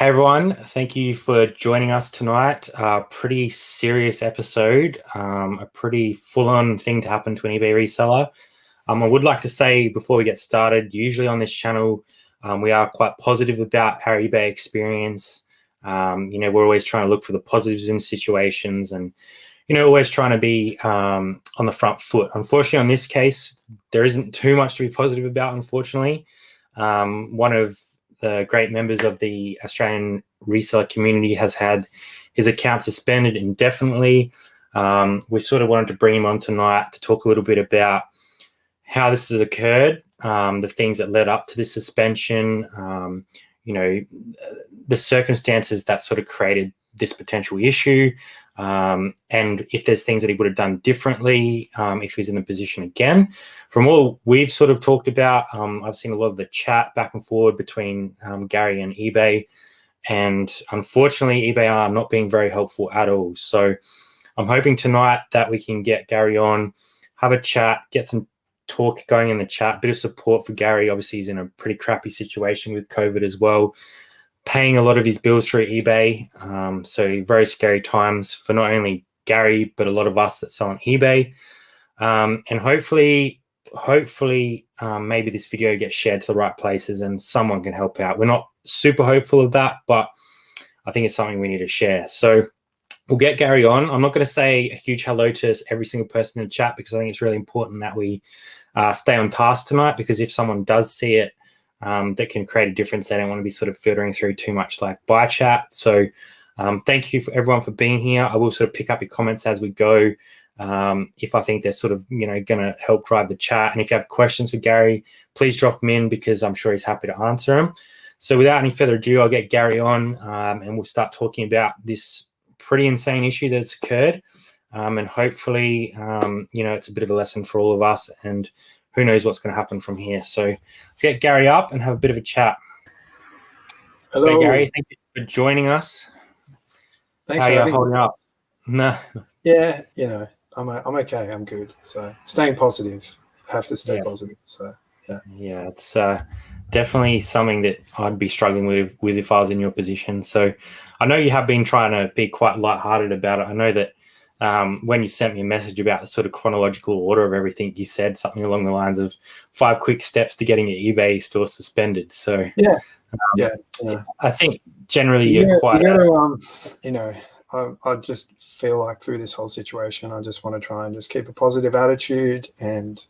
Hey everyone, thank you for joining us tonight. Pretty serious episode, a pretty full-on thing to happen to an eBay reseller. I would like to say before we get started, usually on this channel, we are quite positive about our eBay experience. We're always trying to look for the positives in situations and, always trying to be on the front foot. Unfortunately, on this case, there isn't too much to be positive about, unfortunately. One of the great members of the Australian Reseller community has had his account suspended indefinitely. We sort of wanted to bring him on tonight to talk a little bit about how this has occurred, the things that led up to this suspension, the circumstances that sort of created this potential issue, and if there's things that he would have done differently if he's in the position again. From all we've sort of talked about, I've seen a lot of the chat back and forward between Gary and eBay, and unfortunately eBay are not being very helpful at all. So I'm hoping tonight that we can get Gary on, have a chat, get some talk going in the chat, bit of support for Gary. Obviously he's in a pretty crappy situation with COVID as well, paying a lot of his bills through eBay. So very scary times for not only Gary, but a lot of us that sell on eBay. And hopefully maybe this video gets shared to the right places and someone can help out. We're not super hopeful of that, but I think it's something we need to share. So we'll get Gary on. I'm not going to say a huge hello to every single person in the chat because I think it's really important that we stay on task tonight, because if someone does see it, that can create a difference. They don't want to be sort of filtering through too much like by chat. So thank you for everyone for being here. I will sort of pick up your comments as we go. If I think they're sort of, going to help drive the chat. And if you have questions for Gary, please drop them in because I'm sure he's happy to answer them. So without any further ado, I'll get Gary on and we'll start talking about this pretty insane issue that's occurred. And hopefully, it's a bit of a lesson for all of us, and who knows what's going to happen from here. So let's get Gary up and have a bit of a chat. Hello. Hey, Gary. Thank you for joining us. Thanks. How are you holding up? No. Yeah, I'm okay. I'm good. So staying positive. I have to stay positive. So, yeah. Yeah, it's definitely something that I'd be struggling with if I was in your position. So I know you have been trying to be quite lighthearted about it. I know that when you sent me a message about the sort of chronological order of everything, you said something along the lines of 5 quick steps to getting your eBay store suspended. So I think generally you're quite. I just feel like through this whole situation, I just want to try and just keep a positive attitude and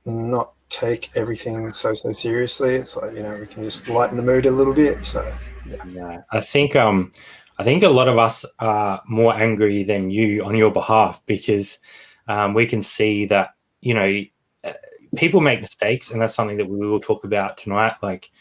not take everything so seriously. It's like, we can just lighten the mood a little bit. So yeah, I think a lot of us are more angry than you on your behalf, because we can see that, people make mistakes, and that's something that we will talk about tonight. Like,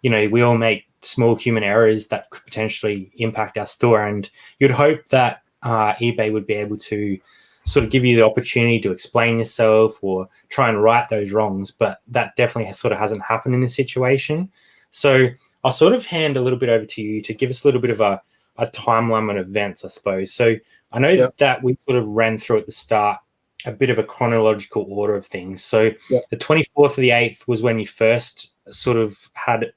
we all make small human errors that could potentially impact our store, and you'd hope that eBay would be able to sort of give you the opportunity to explain yourself or try and right those wrongs, but that definitely hasn't happened in this situation. So I'll sort of hand a little bit over to you to give us a little bit of a timeline of events, I suppose. So I know that we sort of ran through at the start a bit of a chronological order of things. So the 24th of the 8th was when you first sort of had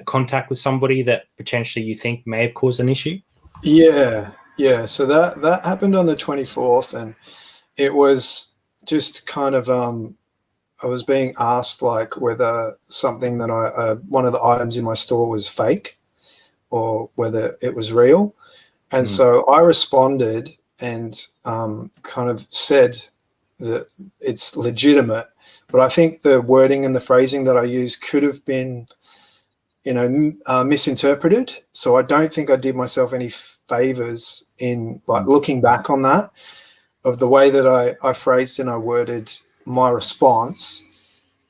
contact with somebody that potentially you think may have caused an issue. So that happened on the 24th, and it was just kind of I was being asked like whether something that one of the items in my store was fake or whether it was real. And so I responded and kind of said that it's legitimate, but I think the wording and the phrasing that I used could have been misinterpreted. So I don't think I did myself any favors in like looking back on that, of the way that I phrased and I worded my response.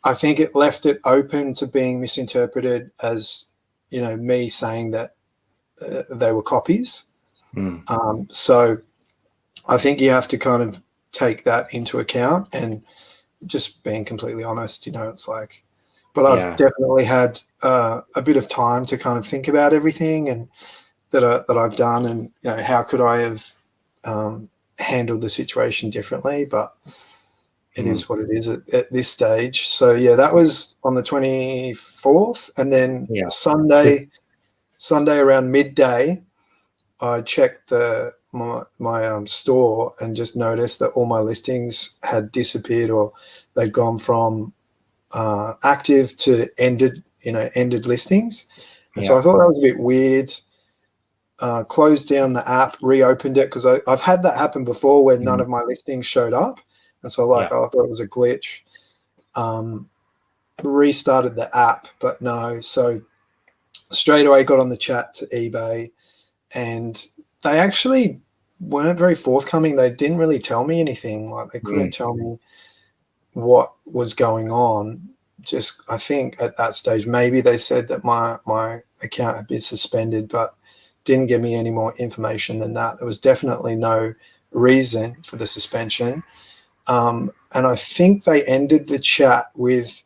I think it left it open to being misinterpreted as, me saying that they were copies. So I think you have to kind of take that into account, and just being completely honest, it's like, but I've definitely had a bit of time to kind of think about everything and that I've done, and how could I have handled the situation differently. But it is what it is at this stage. So that was on the 24th, and then Sunday Sunday around midday, I checked my store and just noticed that all my listings had disappeared, or they'd gone from active to ended listings. And so I thought that was a bit weird. Closed down the app, reopened it, because I've had that happen before where none of my listings showed up. And so I thought it was a glitch. Restarted the app, but no. So straight away got on the chat to eBay, and they actually weren't very forthcoming. They didn't really tell me anything. Like, they couldn't tell me what was going on. Just, I think at that stage, maybe they said that my account had been suspended, but didn't give me any more information than that. There was definitely no reason for the suspension. And I think they ended the chat with,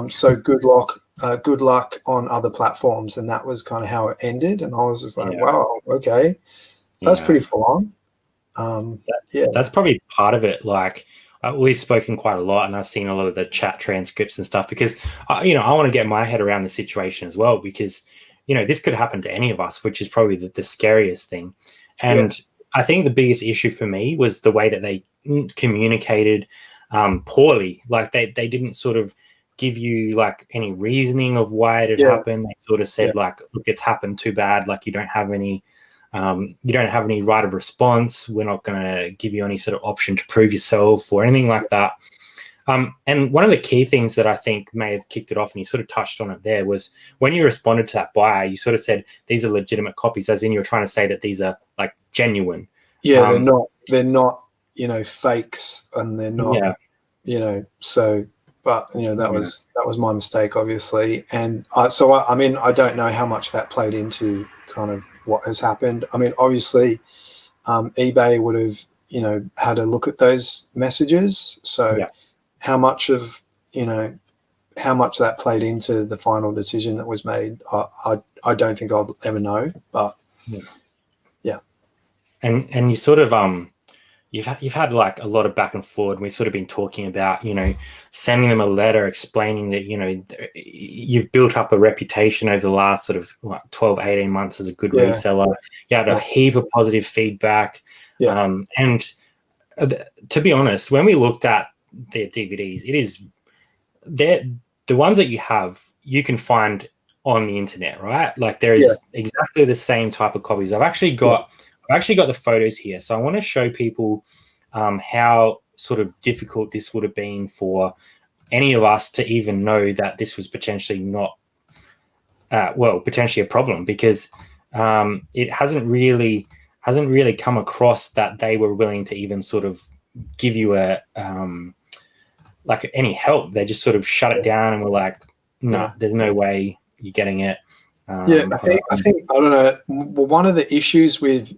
so good luck on other platforms. And that was kind of how it ended. And I was just like, wow, okay, that's pretty full on. That's probably part of it. Like, we've spoken quite a lot, and I've seen a lot of the chat transcripts and stuff, because I want to get my head around the situation as well, because this could happen to any of us, which is probably the scariest thing. And I think the biggest issue for me was the way that they communicated poorly. Like, they didn't sort of give you like any reasoning of why it had happened. They sort of said like, look, it's happened, too bad. Like, you don't have any right of response. We're not going to give you any sort of option to prove yourself or anything like that. And one of the key things that I think may have kicked it off, and you sort of touched on it there, was when you responded to that buyer, you sort of said these are legitimate copies, as in you're trying to say that these are like genuine. Yeah, they're not, fakes, and they're not, so, but that was my mistake, obviously. And I don't know how much that played into kind of what has happened. I mean, obviously, eBay would have, had a look at those messages. So how much that played into the final decision that was made, I don't think I'll ever know. But and you sort of you've had like a lot of back and forth, and we've sort of been talking about sending them a letter explaining that you've built up a reputation over the last sort of 12-18 months as a good reseller. You had a heap of positive feedback, and to be honest, when we looked at their DVDs, the ones that you can find on the internet, right? Like, there is exactly the same type of copies. I've actually got the photos here, so I want to show people how sort of difficult this would have been for any of us to even know that this was potentially potentially a problem, because it hasn't really come across that they were willing to even sort of give you a like any help. They just sort of shut it down and were like, no, there's no way you're getting it. I think I don't know. Well, one of the issues with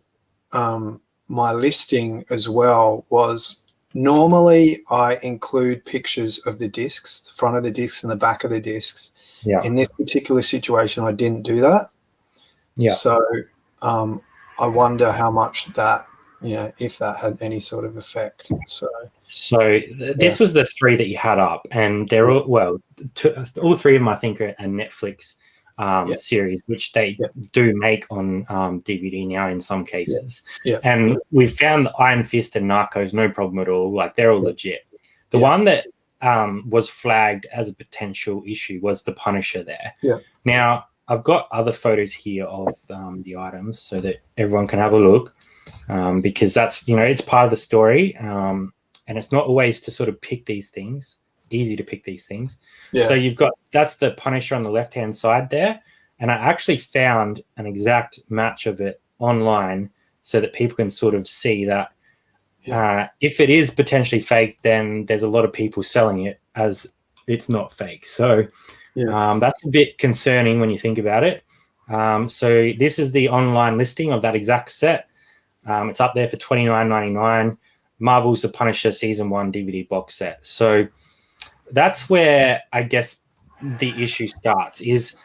my listing as well was, normally I include pictures of the discs, the front of the discs and the back of the discs. In this particular situation, I didn't do that. So I wonder how much that, if that had any sort of effect. So this was the three that you had up, and they're all all three of them I think are Netflix series, which they do make on DVD now in some cases. And we found the Iron Fist and Narcos no problem at all. Like, they're all legit. The one that was flagged as a potential issue was the Punisher there. Now, I've got other photos here of the items so that everyone can have a look, because that's, it's part of the story, and it's not always to sort of pick these things. It's easy to pick these things. So that's the Punisher on the left-hand side there, and I actually found an exact match of it online so that people can sort of see that if it is potentially fake, then there's a lot of people selling it as it's not fake. So that's a bit concerning when you think about it. So this is the online listing of that exact set. It's up there for $29.99. Marvel's The Punisher Season 1 DVD box set. So that's where I guess the issue starts, is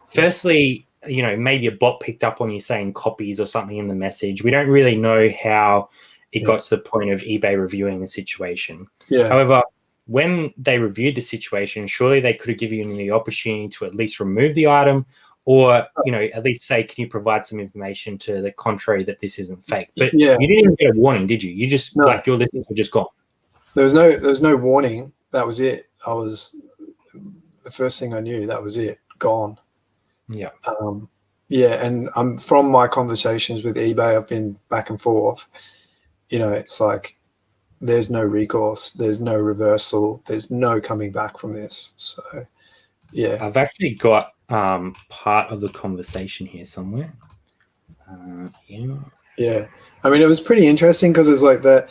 firstly, maybe a bot picked up on you saying copies or something in the message. We don't really know how it got to the point of eBay reviewing the situation. However, when they reviewed the situation, surely they could have given you the opportunity to at least remove the item or at least say, can you provide some information to the contrary that this isn't fake? But Yeah. you didn't even get a warning, did you? You just like your listings were just gone. There was no warning. That was it. The first thing I knew, that was it, gone. Yeah. And from my conversations with eBay, I've been back and forth. It's like there's no recourse, there's no reversal, there's no coming back from this. So, yeah. I've actually got part of the conversation here somewhere. Yeah. I mean, it was pretty interesting because it's like that.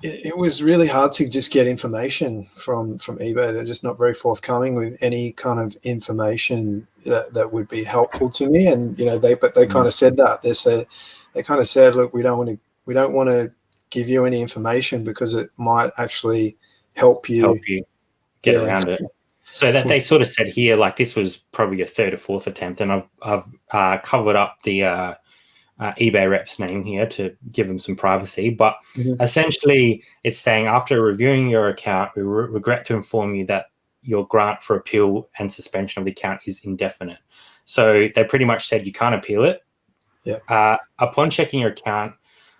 It was really hard to just get information from eBay. They're just not very forthcoming with any kind of information that would be helpful to me. And they kind of said that. They kind of said, look, we don't want to give you any information because it might actually help you get around it. So that they sort of said here, like this was probably a third or fourth attempt, and I've covered up the eBay rep's name here to give them some privacy, but essentially it's saying, after reviewing your account, we regret to inform you that your grant for appeal and suspension of the account is indefinite. So they pretty much said you can't appeal it. Upon checking, your account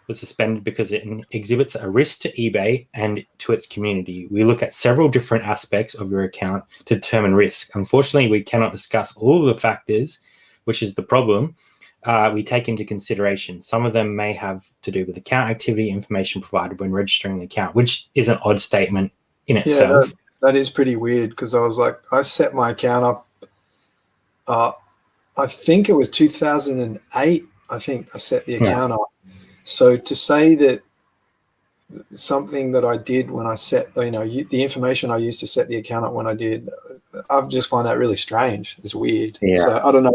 was suspended because it exhibits a risk to eBay and to its community. We look at several different aspects of your account to determine risk. Unfortunately, we cannot discuss all the factors, which is the problem. We take into consideration. Some of them may have to do with account activity information provided when registering the account, which is an odd statement in itself. Yeah, that is pretty weird, because I was like, I set my account up, I think it was 2008, I think I set the account up. So to say that something that I did when I set, the information I used to set the account up when I did, I just find that really strange. It's weird. Yeah. So I don't know,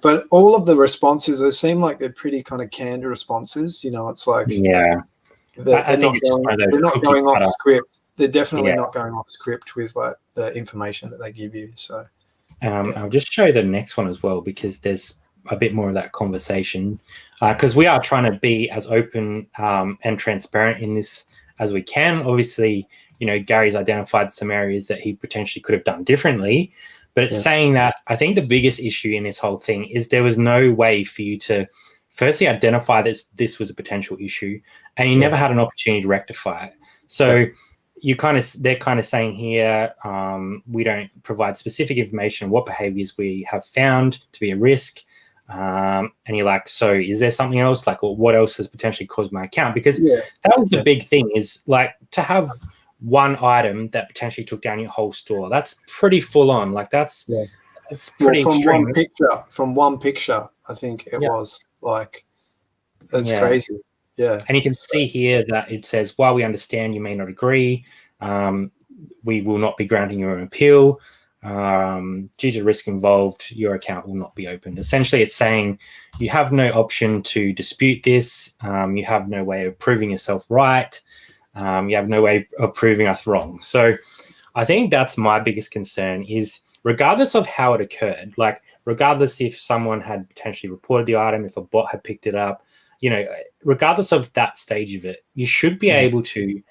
but all of the responses, they seem like they're pretty kind of canned responses. It's like, they're not going off script. They're definitely not going off script with like the information that they give you. So I'll just show you the next one as well, because there's a bit more of that conversation, because we are trying to be as open and transparent in this as we can. Obviously, Gary's identified some areas that he potentially could have done differently, but it's saying that I think the biggest issue in this whole thing is there was no way for you to firstly identify that this was a potential issue, and you never had an opportunity to rectify it. So they're kind of saying here, we don't provide specific information on what behaviors we have found to be a risk. And you're like, so is there something else, like, or what else has potentially caused my account? Because that was the big thing, is like, to have one item that potentially took down your whole store, that's pretty full on. Like that's pretty extreme. From one picture, I think it was like, that's crazy. Yeah. And you can see here that it says, while we understand you may not agree, we will not be granting you an appeal. Due to risk involved, your account will not be opened. Essentially, it's saying you have no option to dispute this. You have no way of proving yourself right. You have no way of proving us wrong. So I think that's my biggest concern, is regardless of how it occurred, like regardless if someone had potentially reported the item, if a bot had picked it up, regardless of that stage of it, you should be able to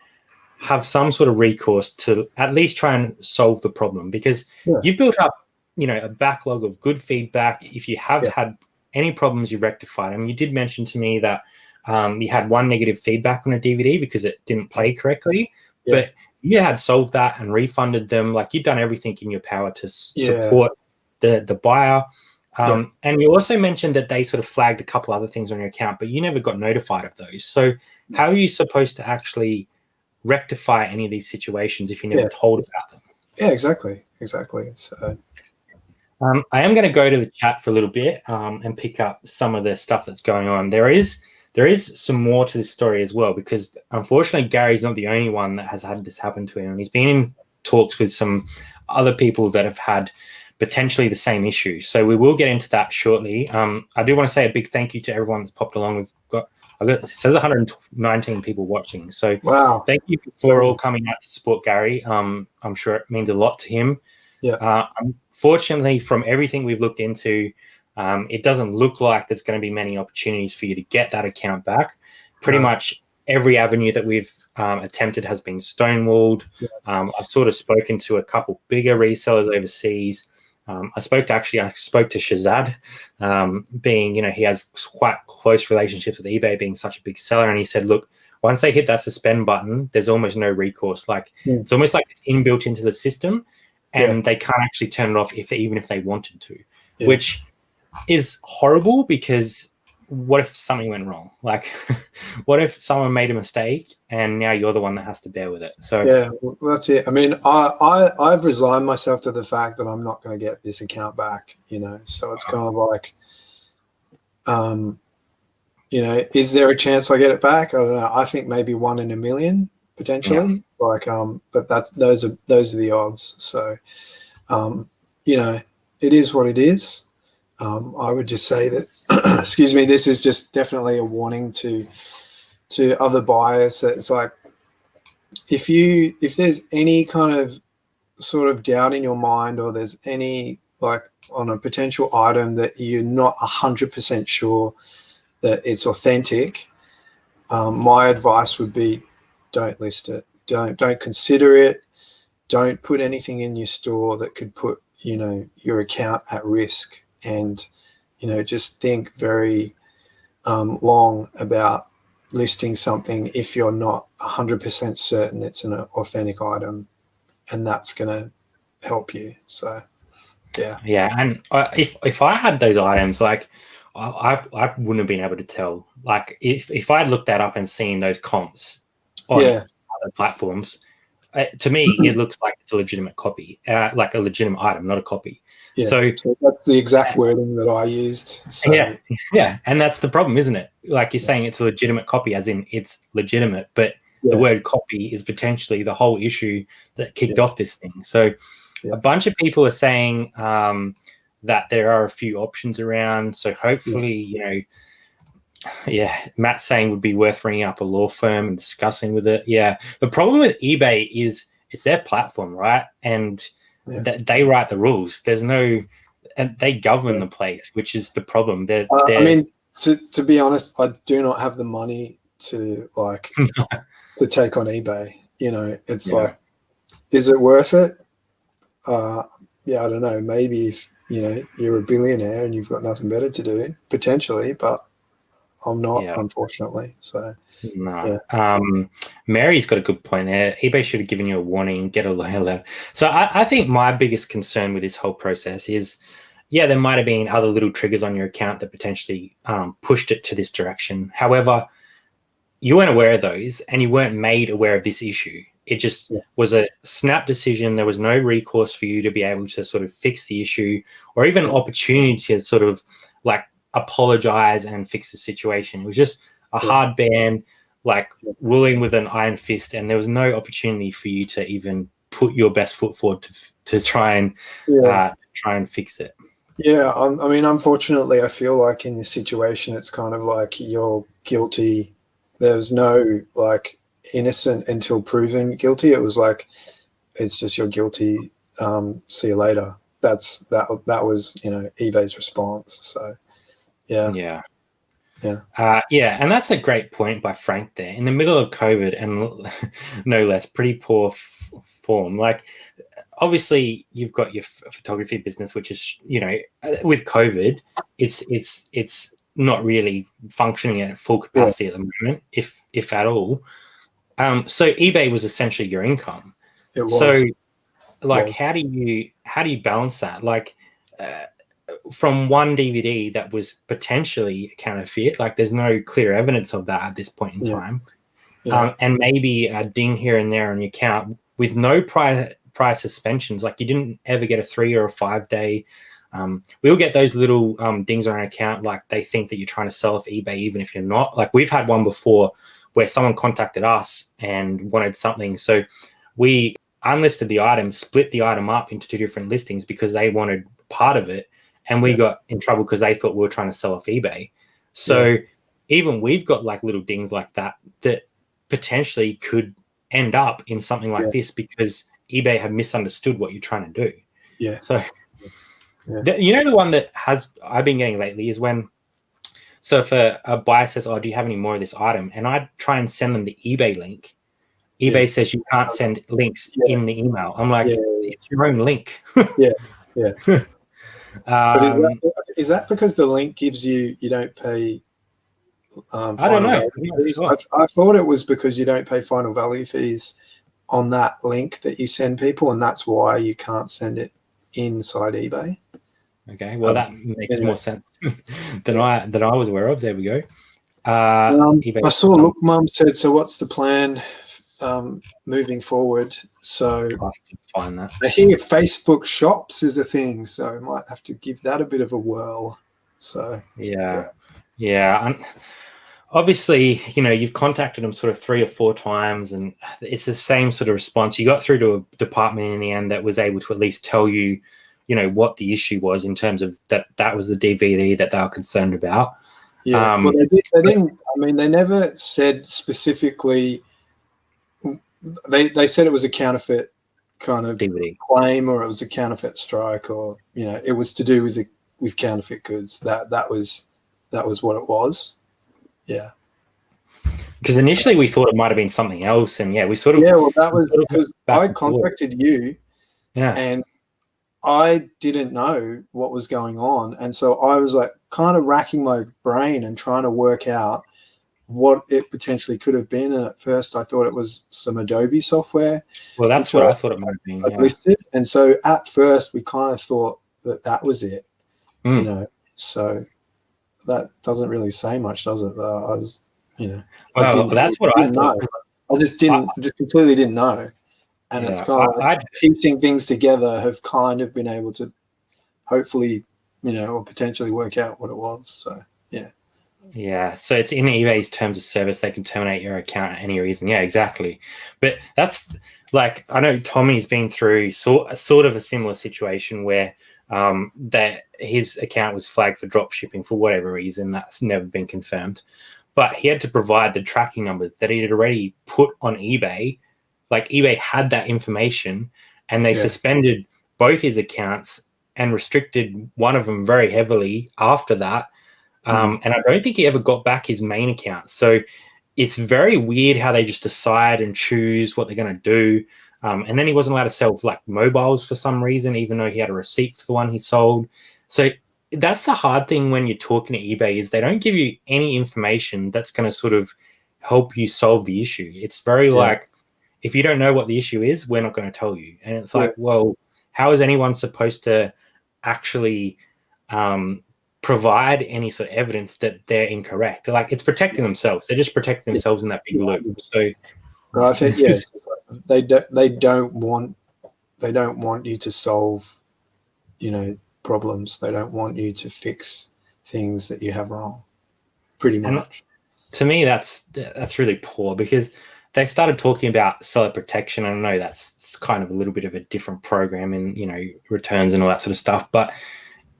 have some sort of recourse to at least try and solve the problem, because you've built up, a backlog of good feedback. If you have had any problems, you rectified them. You did mention to me that you had one negative feedback on a DVD because it didn't play correctly, but you had solved that and refunded them. Like, you've done everything in your power to support the buyer. And you also mentioned that they sort of flagged a couple other things on your account, but you never got notified of those. So how are you supposed to actually rectify any of these situations if you're never told about them? Yeah, exactly. So I am going to go to the chat for a little bit and pick up some of the stuff that's going on. There is some more to this story as well, because unfortunately Gary's not the only one that has had this happen to him, and he's been in talks with some other people that have had potentially the same issue. So we will get into that shortly. I do want to say a big thank you to everyone that's popped along. It says 119 people watching. So thank you for all coming out to support Gary. I'm sure it means a lot to him. Unfortunately, from everything we've looked into, it doesn't look like there's going to be many opportunities for you to get that account back. Pretty much every avenue that we've attempted has been stonewalled. I've sort of spoken to a couple bigger resellers overseas, I spoke to Shazad, being, he has quite close relationships with eBay, being such a big seller. And he said, look, once they hit that suspend button, there's almost no recourse. Like it's almost like it's inbuilt into the system, and they can't actually turn it off even if they wanted to, which is horrible, because what if something went wrong? Like, what if someone made a mistake and now you're the one that has to bear with it? So well, that's it. I mean, I've resigned myself to the fact that I'm not going to get this account back, so it's kind of like, is there a chance I get it back? I don't know. I think maybe 1 in a million potentially, but those are the odds. So, it is what it is. I would just say that, excuse me, this is just definitely a warning to other buyers. That it's like, if there's any kind of sort of doubt in your mind, or there's any, like, on a potential item that you're not 100% sure that it's authentic, my advice would be, don't list it. Don't consider it. Don't put anything in your store that could put, your account at risk. And, just think very long about listing something if you're not 100% certain it's an authentic item, and that's going to help you. So, yeah. And if I had those items, like, I wouldn't have been able to tell. Like, if I had looked that up and seen those comps on other platforms, to me, it looks like it's a legitimate copy, like a legitimate item, not a copy. Yeah, so that's the exact wording that I used. So. Yeah, and that's the problem, isn't it? Like, you're saying it's a legitimate copy, as in it's legitimate, but the word copy is potentially the whole issue that kicked off this thing. So a bunch of people are saying that there are a few options around. So hopefully, Matt's saying would be worth ringing up a law firm and discussing with it. Yeah, the problem with eBay is it's their platform, right? And they write the rules. There's no, and they govern the place, which is the problem. I mean, to be honest, I do not have the money to to take on eBay. It's like, is it worth it? I don't know. Maybe if you're a billionaire and you've got nothing better to do, potentially, but I'm not, unfortunately. So. No. Mary's got a good point there. eBay should have given you a warning, get a lawyer letter. So I think my biggest concern with this whole process is, there might have been other little triggers on your account that potentially pushed it to this direction. However, you weren't aware of those, and you weren't made aware of this issue. It just was a snap decision. There was no recourse for you to be able to sort of fix the issue, or even opportunity to sort of like apologize and fix the situation. It was just a hard ban, like ruling with an iron fist, and there was no opportunity for you to even put your best foot forward to try and fix it. Yeah, I mean, unfortunately, I feel like in this situation, it's kind of like you're guilty. There's no like innocent until proven guilty. It was like, it's just, you're guilty. See you later. That was eBay's response. So yeah. And that's a great point by Frank there. In the middle of COVID, and no less, pretty poor form. Like, obviously, you've got your photography business, which is, with COVID, it's not really functioning at full capacity at the moment, if at all. So eBay was essentially your income. It was. So, like, how do you balance that? Like, from one DVD that was potentially a counterfeit, like, there's no clear evidence of that at this point in time, and maybe a ding here and there on your account with no prior suspensions. Like, you didn't ever get a 3 or a 5 day. We'll get those little dings on our account, like they think that you're trying to sell off eBay, even if you're not. Like, we've had one before where someone contacted us and wanted something, so we unlisted the item, split the item up into 2 different listings because they wanted part of it, and we got in trouble because they thought we were trying to sell off eBay. So even we've got like little dings like that potentially could end up in something like this because eBay have misunderstood what you're trying to do. Yeah. So the one that I've been getting lately is when, so if a buyer says, "Oh, do you have any more of this item?" and I try and send them the eBay link, eBay says you can't send links in the email. I'm like, it's your own link. Yeah. um, But is that because the link gives you don't pay I don't final know. value I'm not fees? sure. I thought it was because you don't pay final value fees on that link that you send people, and that's why you can't send it inside eBay. Okay, well that makes Anyway, more sense than I was aware of. There we go. eBay. I saw Look Mum said, so what's the plan moving forward? So I can find that. I hear Facebook Shops is a thing, so I might have to give that a bit of a whirl. So Yeah. Obviously, you've contacted them sort of 3 or 4 times, and it's the same sort of response. You got through to a department in the end that was able to at least tell you, what the issue was in terms of that was the DVD that they were concerned about. yeah, well, they didn't. I mean, they never said specifically. They said it was a counterfeit kind of DVD. claim, or it was a counterfeit strike, or it was to do with counterfeit goods. That was what it was. Yeah. Because initially we thought it might have been something else, and we sort of Well, that was because I contacted you, Yeah. and I didn't know what was going on, and so I was like kind of racking my brain and trying to work out what it potentially could have been. And at first I thought it was some Adobe software. Well, that's what I thought it might have been. I'd listed. And so at first we kind of thought that was it, so that doesn't really say much, does it? Though I was, that's what I thought. I just completely didn't know. And it's kind of like piecing things together have kind of been able to hopefully, or potentially work out what it was. So, yeah. Yeah, so it's in eBay's terms of service. They can terminate your account at any reason. Yeah, exactly. But that's like, I know Tommy's been through sort of a similar situation where that his account was flagged for drop shipping for whatever reason. That's never been confirmed. But he had to provide the tracking numbers that he had already put on eBay. Like eBay had that information, and they suspended both his accounts and restricted one of them very heavily after that. And I don't think he ever got back his main account. So it's very weird how they just decide and choose what they're going to do. And then he wasn't allowed to sell like mobiles for some reason, even though he had a receipt for the one he sold. So that's the hard thing when you're talking to eBay, is they don't give you any information that's going to sort of help you solve the issue. It's very like, if you don't know what the issue is, we're not going to tell you. And it's like, well, how is anyone supposed to actually provide any sort of evidence that they're incorrect? They're like, it's protecting themselves. They're just protecting themselves in that big loop. So I think they don't want you to solve problems. They don't want you to fix things that you have wrong, pretty much. And to me, that's really poor, because they started talking about seller protection. I know that's kind of a little bit of a different program in returns and all that sort of stuff, but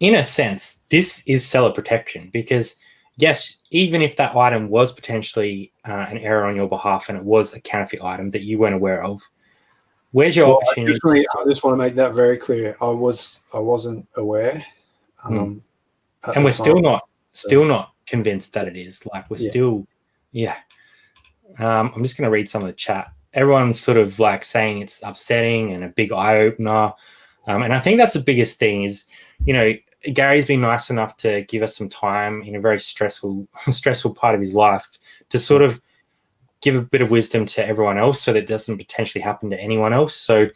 in a sense, this is seller protection, because yes, even if that item was potentially an error on your behalf and it was a counterfeit item that you weren't aware of, where's your opportunity? I just want to make that very clear. I wasn't aware, and we're still not convinced that it is. Like we're still, I'm just going to read some of the chat. Everyone's sort of like saying it's upsetting and a big eye opener, and I think that's the biggest thing is, Gary's been nice enough to give us some time in a very stressful part of his life to sort of give a bit of wisdom to everyone else so that it doesn't potentially happen to anyone else. So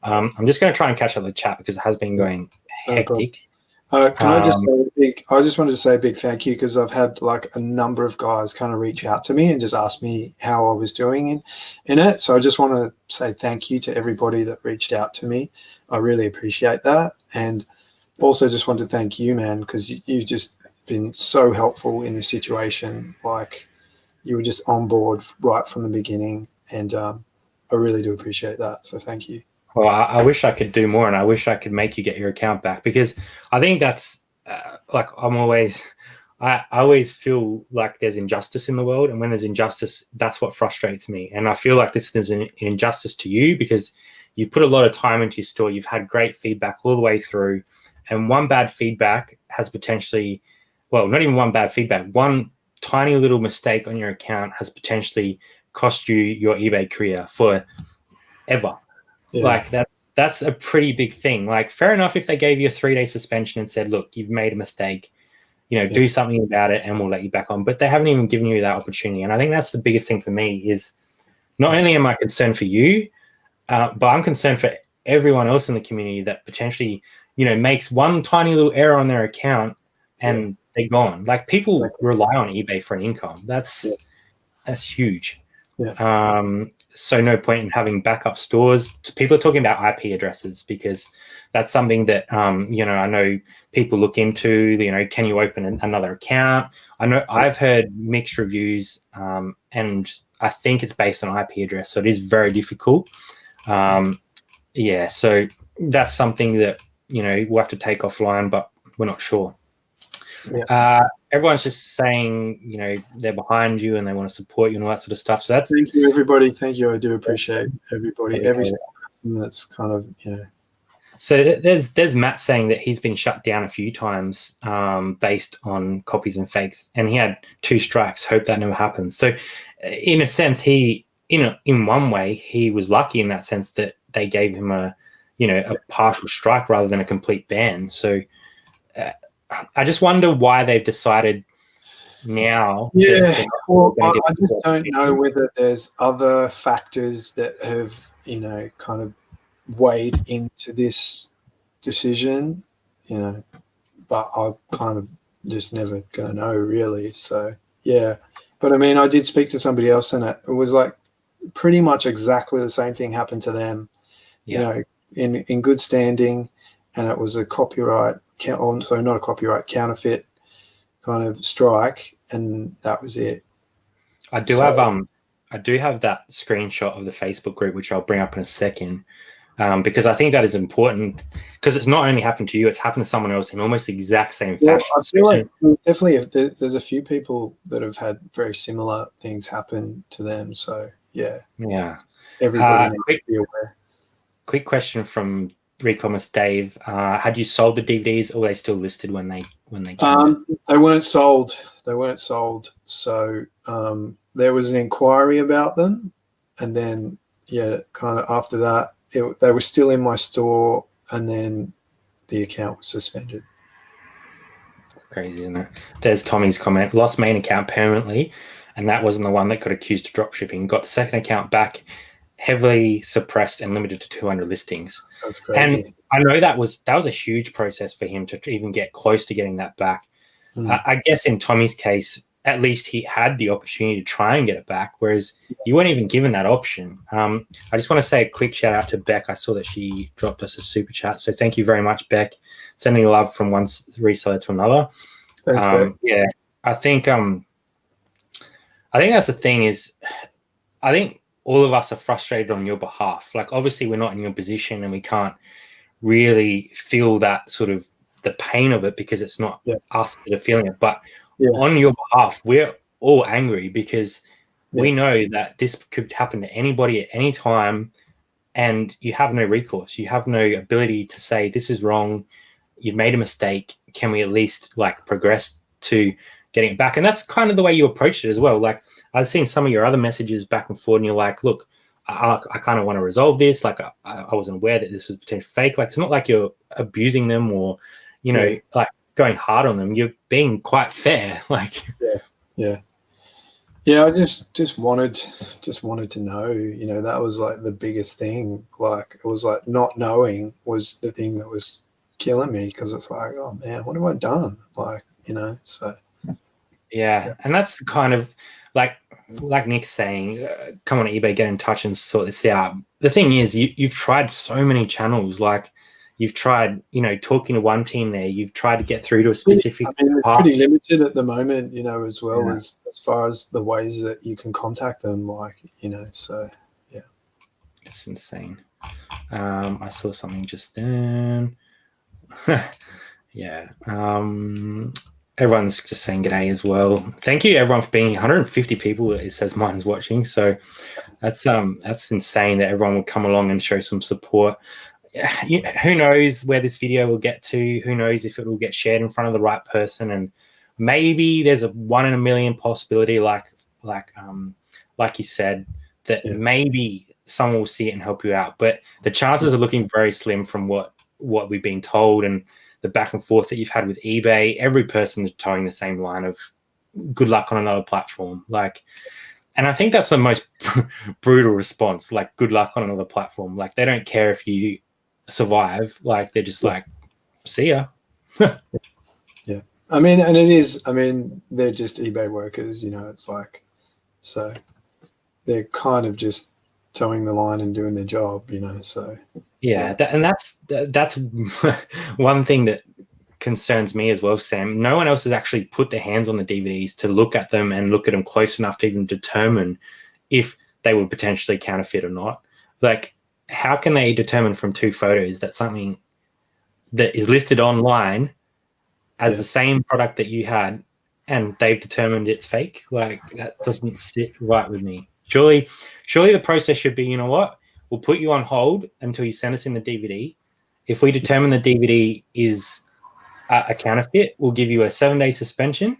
I'm just going to try and catch up the chat because it has been going hectic. Can I just say I just wanted to say a big thank you, because I've had like a number of guys kind of reach out to me and just ask me how I was doing in it. So I just want to say thank you to everybody that reached out to me. I really appreciate that. And also just want to thank you, man, because you've just been so helpful in this situation. Like, you were just on board right from the beginning, and I really do appreciate that. So thank you. Well, I wish I could do more, and I wish I could make you get your account back, because I think that's like I always feel like there's injustice in the world, and when there's injustice, that's what frustrates me. And I feel like this is an injustice to you, because you put a lot of time into your store. You've had great feedback all the way through. And one bad feedback has potentially, well, not even one bad feedback, one tiny little mistake on your account has potentially cost you your eBay career forever. Yeah. Like that's a pretty big thing. Like, fair enough if they gave you a 3-day suspension and said, look, you've made a mistake, do something about it and we'll let you back on. But they haven't even given you that opportunity. And I think that's the biggest thing for me is not only am I concerned for you, but I'm concerned for everyone else in the community that potentially, makes one tiny little error on their account and they're gone. Like, people rely on eBay for an income. That's huge. Yeah. So no point in having backup stores. People are talking about IP addresses because that's something that, I know people look into, can you open another account? I know I've heard mixed reviews, and I think it's based on IP address. So it is very difficult. So that's something that, we'll have to take offline, but we're not sure. Everyone's just saying, they're behind you and they want to support you and all that sort of stuff. So that's... Thank you, everybody. Thank you. I do appreciate everybody, every single person that's kind of, So there's Matt saying that he's been shut down a few times based on copies and fakes, and he had 2 strikes. Hope that never happens. So in a sense, in one way, he was lucky in that sense that they gave him a partial strike rather than a complete ban. So I just wonder why they've decided now. Well, I just don't know whether there's other factors that have, kind of weighed into this decision, but I'm kind of just never going to know really. So, yeah. But I mean, I did speak to somebody else and it was like pretty much exactly the same thing happened to them, in good standing. And it was a copyright, so not a copyright, counterfeit kind of strike. And that was it. I do have that screenshot of the Facebook group, which I'll bring up in a second. Because I think that is important, because it's not only happened to you, it's happened to someone else in almost the exact same fashion. I feel like there's a few people that have had very similar things happen to them. So, everybody needs to be aware. Quick question from Recommerce Dave. Had you sold the DVDs, or were they still listed when they came? They weren't sold. So there was an inquiry about them, and then, kind of after that, they were still in my store, and then the account was suspended. Crazy, isn't it? There's Tommy's comment. Lost main account permanently, and that wasn't the one that got accused of drop shipping. Got the second account back, heavily suppressed and limited to 200 listings. That's crazy. And I know that was a huge process for him to even get close to getting that back. I guess in Tommy's case, at least he had the opportunity to try and get it back, whereas you weren't even given that option. I just want to say a quick shout out to Beck. I saw that she dropped us a super chat. So thank you very much, Beck. Sending love from one reseller to another. Thanks, Beck. Yeah, I think that's the thing is, I think all of us are frustrated on your behalf. Like, obviously we're not in your position and we can't really feel that sort of the pain of it because it's not us that are feeling it. But on your behalf, we're all angry because we know that this could happen to anybody at any time, and you have no recourse. You have no ability to say, this is wrong, you've made a mistake, can we at least progress to getting it back? And that's kind of the way you approached it as well. Like, I've seen some of your other messages back and forth, and you're like, look, I kind of want to resolve this. Like, I wasn't aware that this was potential fake. Like, it's not like you're abusing them or, going hard on them. You're being quite fair. Like, I just wanted to know. That was like the biggest thing. Like, it was like not knowing was the thing that was killing me, because it's like, oh man, what have I done? Like, so. Yeah, and that's kind of like Nick's saying, come on eBay, get in touch and sort this out. The thing is, you've tried so many channels. Like, you've tried, talking to one team there. You've tried to get through to a specific. I mean, it's pretty limited at the moment, as well as far as the ways that you can contact them. Like, so yeah, it's insane. I saw something just then. Yeah. Everyone's just saying g'day as well. Thank you everyone for being here. 150 people, it says mine's watching. So that's insane that everyone would come along and show some support. Who knows where this video will get to? Who knows if it will get shared in front of the right person? And maybe there's a 1 in a million possibility, like you said, that maybe someone will see it and help you out. But the chances are looking very slim from what we've been told and the back and forth that you've had with eBay. Every person is towing the same line of good luck on another platform. Like, and I think that's the most brutal response, like good luck on another platform. Like they don't care if you survive. Like they're just like, see ya. Yeah. I mean, and it is, I mean, they're just eBay workers, you know, it's like, so they're kind of just towing the line and doing their job, you know, so. Yeah. That's one thing that concerns me as well, Sam. No one else has actually put their hands on the DVDs to look at them and look at them close enough to even determine if they were potentially counterfeit or not. Like, how can they determine from 2 photos that something that is listed online as the same product that you had and they've determined it's fake? Like, that doesn't sit right with me. Surely the process should be, you know what? We'll put you on hold until you send us in the DVD. If we determine the DVD is a counterfeit, we'll give you a 7-day suspension.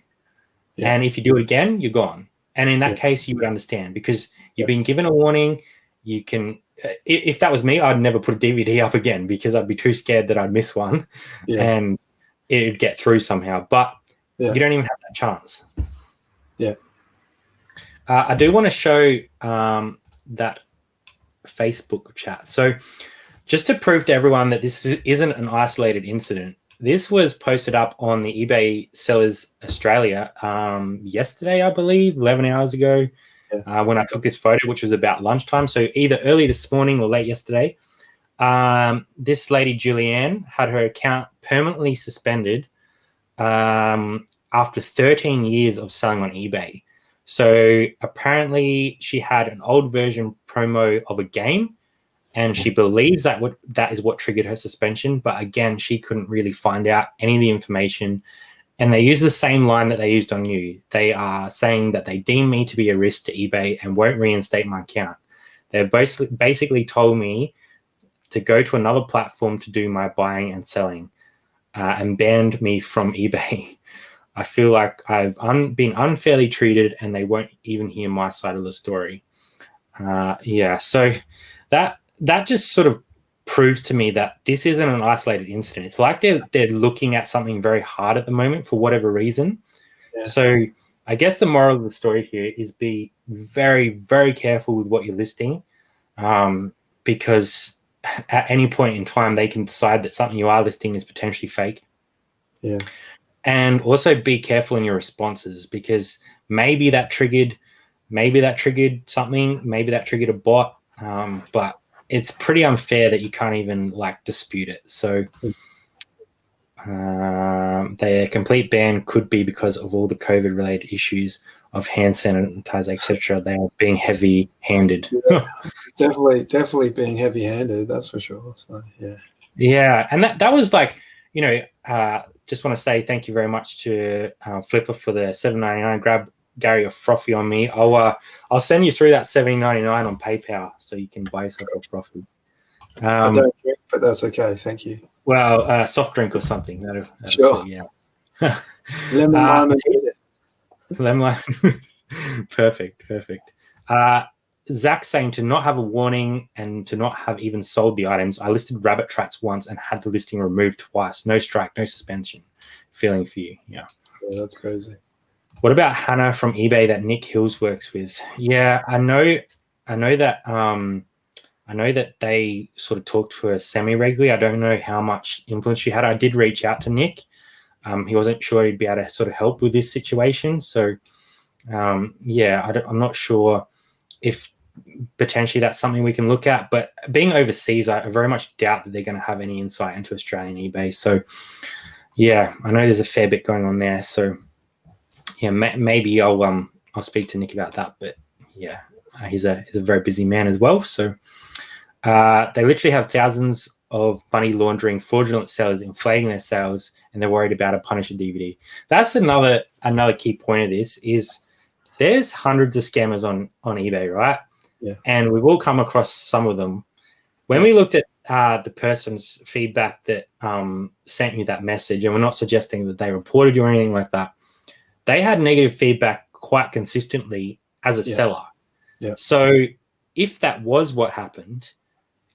Yeah. And if you do it again, you're gone. And in that case, you would understand because you've been given a warning. You can, if that was me, I'd never put a DVD up again because I'd be too scared that I'd miss one and it'd get through somehow. But you don't even have that chance. Yeah. I do want to show that Facebook chat. So just to prove to everyone that this isn't an isolated incident, this was posted up on the eBay Sellers Australia yesterday, I believe, 11 hours ago when I took this photo, which was about lunchtime. So either early this morning or late yesterday. This lady, Julianne, had her account permanently suspended after 13 years of selling on eBay. So apparently she had an old version promo of a game and she believes that is what triggered her suspension. But again, she couldn't really find out any of the information. And they use the same line that they used on you. They are saying that they deem me to be a risk to eBay and won't reinstate my account. They basically told me to go to another platform to do my buying and selling and banned me from eBay. I feel like I've been unfairly treated and they won't even hear my side of the story. So that just sort of proves to me that this isn't an isolated incident. It's like they're looking at something very hard at the moment for whatever reason. Yeah. So I guess the moral of the story here is be very, very careful with what you're listing because at any point in time, they can decide that something you are listing is potentially fake. Yeah. And also be careful in your responses because maybe that triggered something, maybe that triggered a bot, but it's pretty unfair that you can't even like dispute it. So their complete ban could be because of all the COVID related issues of hand sanitizer, etc. They are being heavy handed. Yeah, definitely being heavy handed. That's for sure. So yeah. Yeah. And that was like, you know, just want to say thank you very much to Flipper for the $7.99. Grab Gary a frothy on me. I'll send you through that $7.99 on PayPal so you can buy yourself a frothy. I don't drink, but that's okay. Thank you. Well, soft drink or something. That'll sure. Yeah. Lemon lime. Lemon lime. Perfect. Zach saying to not have a warning and to not have even sold the items. I listed rabbit traps once and had the listing removed twice. No strike, no suspension. Feeling for you. Yeah, that's crazy. What about Hannah from eBay that Nick Hills works with? Yeah, I know that they sort of talk to her semi-regularly. I don't know how much influence she had. I did reach out to Nick. He wasn't sure he'd be able to sort of help with this situation. So, I'm not sure if potentially that's something we can look at. But being overseas, I very much doubt that they're going to have any insight into Australian eBay. So, yeah, I know there's a fair bit going on there. So, yeah, maybe I'll speak to Nick about that. But yeah, he's a very busy man as well. So they literally have thousands of money laundering fraudulent sellers inflating their sales, and they're worried about a Punisher DVD. That's another key point of this is there's hundreds of scammers on eBay, right? Yeah. And we've all come across some of them. When we looked at the person's feedback that sent you that message, and we're not suggesting that they reported you or anything like that, they had negative feedback quite consistently as a seller. Yeah. So if that was what happened,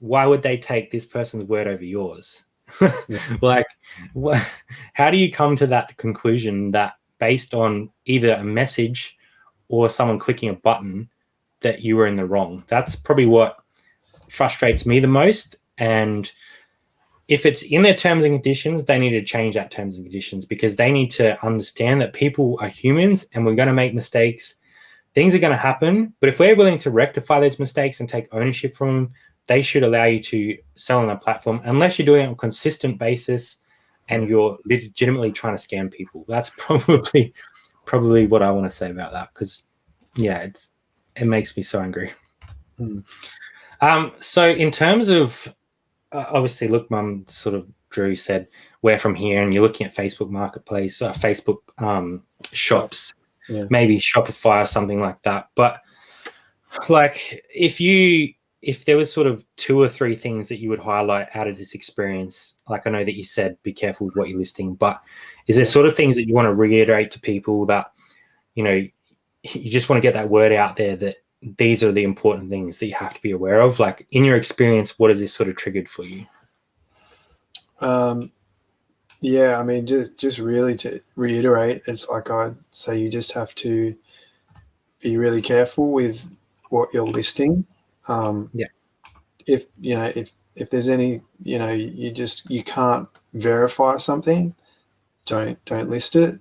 why would they take this person's word over yours? Like, how do you come to that conclusion that based on either a message or someone clicking a button that you were in the wrong? That's probably what frustrates me the most. And if it's in their terms and conditions, they need to change that terms and conditions, because they need to understand that people are humans and we're going to make mistakes. Things are going to happen. But if we're willing to rectify those mistakes and take ownership from them, they should allow you to sell on a platform, unless you're doing it on a consistent basis and you're legitimately trying to scam people. That's probably what I want to say about that, because, yeah, it makes me so angry. So in terms of, obviously, look, Mum sort of, Drew said, we're from here, and you're looking at Facebook Marketplace, Facebook shops, maybe Shopify or something like that. But like, if there was sort of 2 or 3 things that you would highlight out of this experience, like I know that you said be careful with what you're listing, but is there sort of things that you want to reiterate to people that, you know, you just want to get that word out there that these are the important things that you have to be aware of? Like, in your experience, what has this sort of triggered for you? Yeah, I mean, just really to reiterate, it's like I'd say you just have to be really careful with what you're listing. If there's any, you can't verify something, don't list it.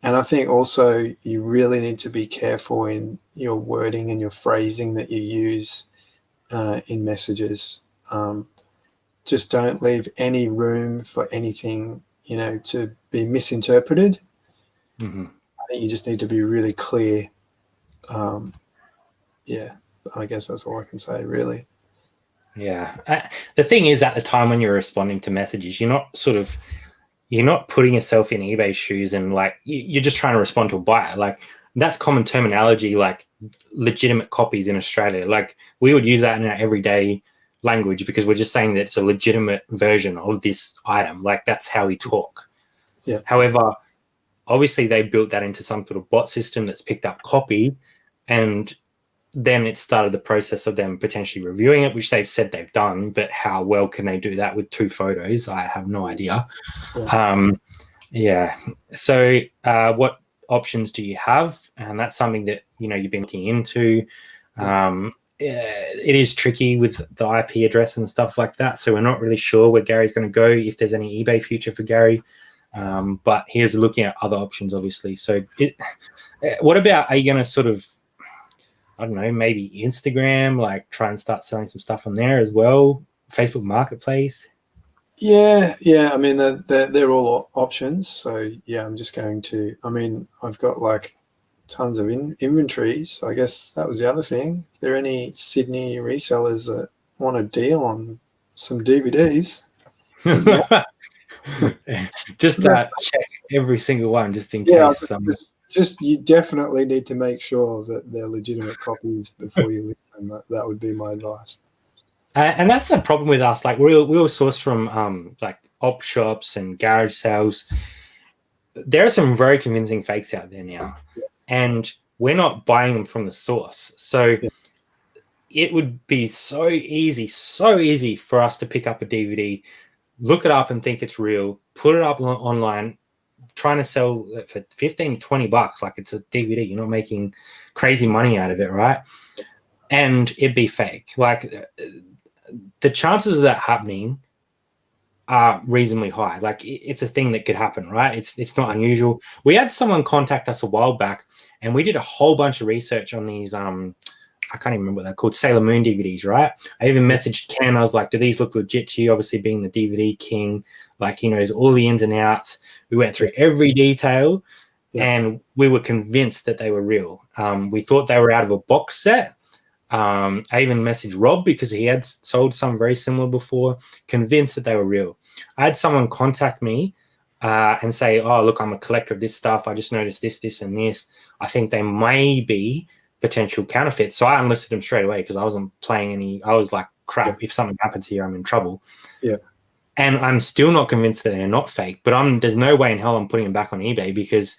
And I think also you really need to be careful in your wording and your phrasing that you use in messages. Just don't leave any room for anything, to be misinterpreted. I think you just need to be really clear. I guess that's all I can say, really. Yeah. The thing is, at the time when you're responding to messages, you're not putting yourself in eBay's shoes, and like, you're just trying to respond to a buyer. Like, that's common terminology, like legitimate copies in Australia. Like, we would use that in our everyday language because we're just saying that it's a legitimate version of this item. Like, that's how we talk. Yeah. However, obviously they built that into some sort of bot system that's picked up copy, and then it started the process of them potentially reviewing it, which they've said they've done. But how well can they do that with 2 photos? I have no idea. So what options do you have? And that's something that, you've been looking into. It is tricky with the IP address and stuff like that. So we're not really sure where Gary's going to go, if there's any eBay future for Gary. But he's looking at other options, obviously. So what about, are you going to sort of, I don't know, maybe Instagram, like try and start selling some stuff on there as well? Facebook Marketplace? Yeah. I mean, they're all options. So yeah, I'm just going to. I mean, I've got like tons of inventory. So I guess that was the other thing. If there are any Sydney resellers that want a deal on some DVDs, just check every single one, just in case. Just you definitely need to make sure that they're legitimate copies before you list them. That would be my advice. And that's the problem with us. Like, we'll source from like op shops and garage sales. There are some very convincing fakes out there now, and we're not buying them from the source. So it would be so easy for us to pick up a DVD, look it up and think it's real, put it up online, trying to sell it for $15-20, like it's a DVD. You're not making crazy money out of it, right? And it'd be fake. Like, the chances of that happening are reasonably high. Like, it's a thing that could happen, right? It's not unusual. We had someone contact us a while back, and we did a whole bunch of research on these I can't even remember what they're called, Sailor Moon DVDs, right? I even messaged Ken. I was like, do these look legit to you? Obviously, being the DVD king, like, he knows all the ins and outs. We went through every detail, and we were convinced that they were real. We thought they were out of a box set. I even messaged Rob because he had sold some very similar before, convinced that they were real. I had someone contact me and say, oh, look, I'm a collector of this stuff. I just noticed this, and this. I think they may be potential counterfeits. So I unlisted them straight away because I wasn't playing any. I was like, crap, if something happens here, I'm in trouble. Yeah. And I'm still not convinced that they're not fake, but there's no way in hell I'm putting them back on eBay, because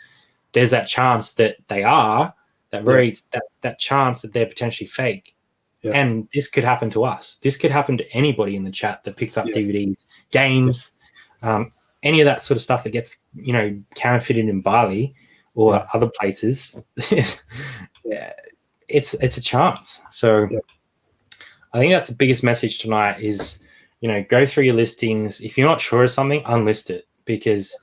there's that chance that they are, that chance that they're potentially fake. Yeah. And this could happen to us. This could happen to anybody in the chat that picks up DVDs, games, any of that sort of stuff that gets, counterfeited in Bali or other places. It's a chance. So I think that's the biggest message tonight is, go through your listings. If you're not sure of something, unlist it, because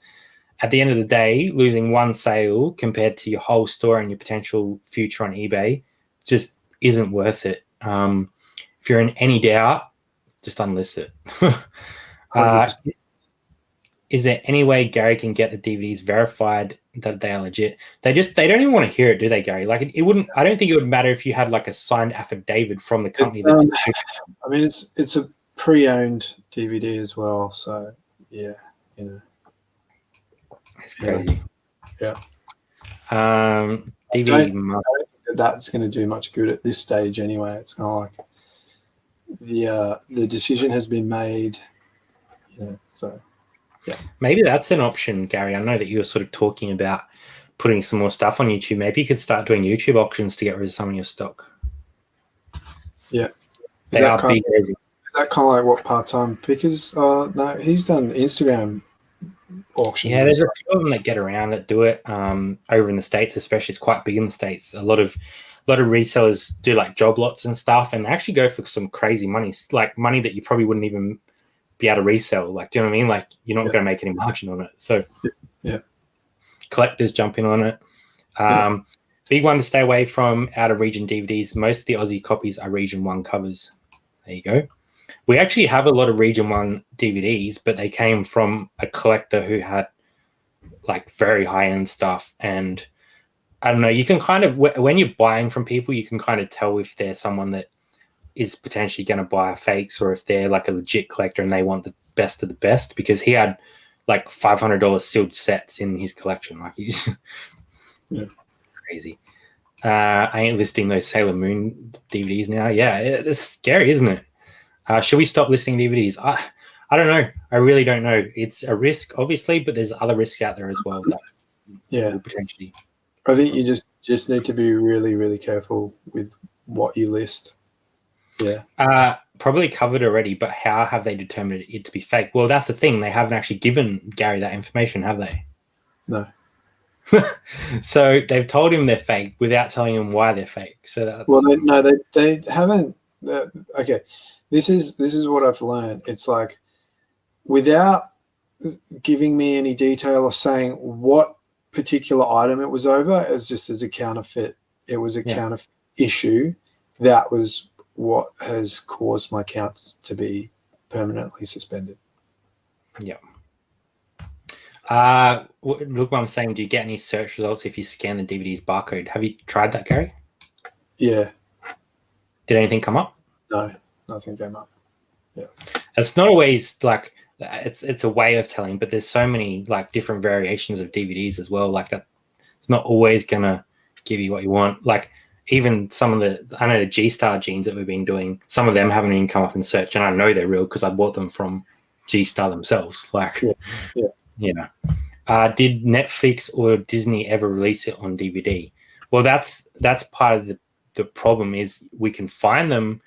at the end of the day, losing one sale compared to your whole store and your potential future on eBay just isn't worth it. If you're in any doubt, just unlist it. Is there any way Gary can get the DVDs verified that they are legit? They don't even want to hear it, do they, Gary? Like it wouldn't. I don't think it would matter if you had like a signed affidavit from the company. I mean, it's a pre-owned DVD as well, so yeah, it's crazy. Yeah. DVD. I don't think that's going to do much good at this stage anyway. It's kind of like the decision has been made, so. Yeah. Maybe that's an option, Gary. I know that you were sort of talking about putting some more stuff on YouTube. Maybe you could start doing YouTube auctions to get rid of some of your stock. Yeah. Is that kind of like what part-time pickers? No, he's done Instagram auctions. Yeah, there's a few of them that get around that do it over in the States, especially. It's quite big in the States. A lot of resellers do like job lots and stuff, and they actually go for some crazy money, like money that you probably wouldn't even be able to resell. Like, do you know what I mean? Like, you're not going to make any margin on it. So collectors jump in on it. Big one to stay away from, out of region DVDs. Most of the Aussie copies are region 1 covers. There you go. We actually have a lot of region 1 DVDs, but they came from a collector who had like very high-end stuff. And I don't know, you can kind of, when you're buying from people, you can kind of tell if they're someone that is potentially going to buy fakes, or if they're like a legit collector and they want the best of the best, because he had like $500 sealed sets in his collection. Like, he's crazy. I ain't listing those Sailor Moon DVDs now. Yeah, it's scary, isn't it? Should we stop listing DVDs? I don't know. I really don't know. It's a risk, obviously, but there's other risks out there as well that potentially. I think you just need to be really, really careful with what you list. Yeah. Probably covered already, but how have they determined it to be fake? Well, that's the thing. They haven't actually given Gary that information, have they? No. So they've told him they're fake without telling him why they're fake. So that's... Well, they haven't. Okay, this is what I've learned. It's like, without giving me any detail or saying what particular item it was over, as a counterfeit. It was a counterfeit issue. That was what has caused my account to be permanently suspended. Yeah. Look what I'm saying. Do you get any search results if you scan the DVD's barcode? Have you tried that, Gary? Yeah. Did anything come up? No, nothing came up. Yeah. It's not always like, it's a way of telling, but there's so many like different variations of DVDs as well. Like that, it's not always gonna give you what you want. Like, even some of the G-Star jeans that we've been doing, some of them haven't even come up in search, and I know they're real because I bought them from G-Star themselves. Like, did Netflix or Disney ever release it on DVD? Well, that's part of the problem, is we can find them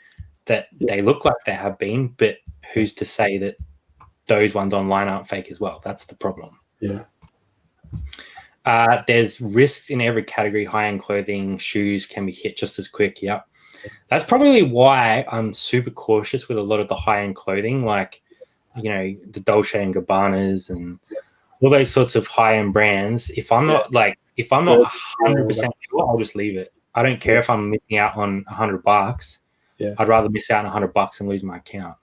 that they look like they have been, but who's to say that those ones online aren't fake as well? That's the problem. Yeah. There's risks in every category. High-end clothing, shoes can be hit just as quick. Yep. That's probably why I'm super cautious with a lot of the high-end clothing, like, the Dolce and Gabbanas and all those sorts of high-end brands. If I'm not 100% sure, I'll just leave it. I don't care if I'm missing out on $100. Yeah. I'd rather miss out on $100 and lose my account.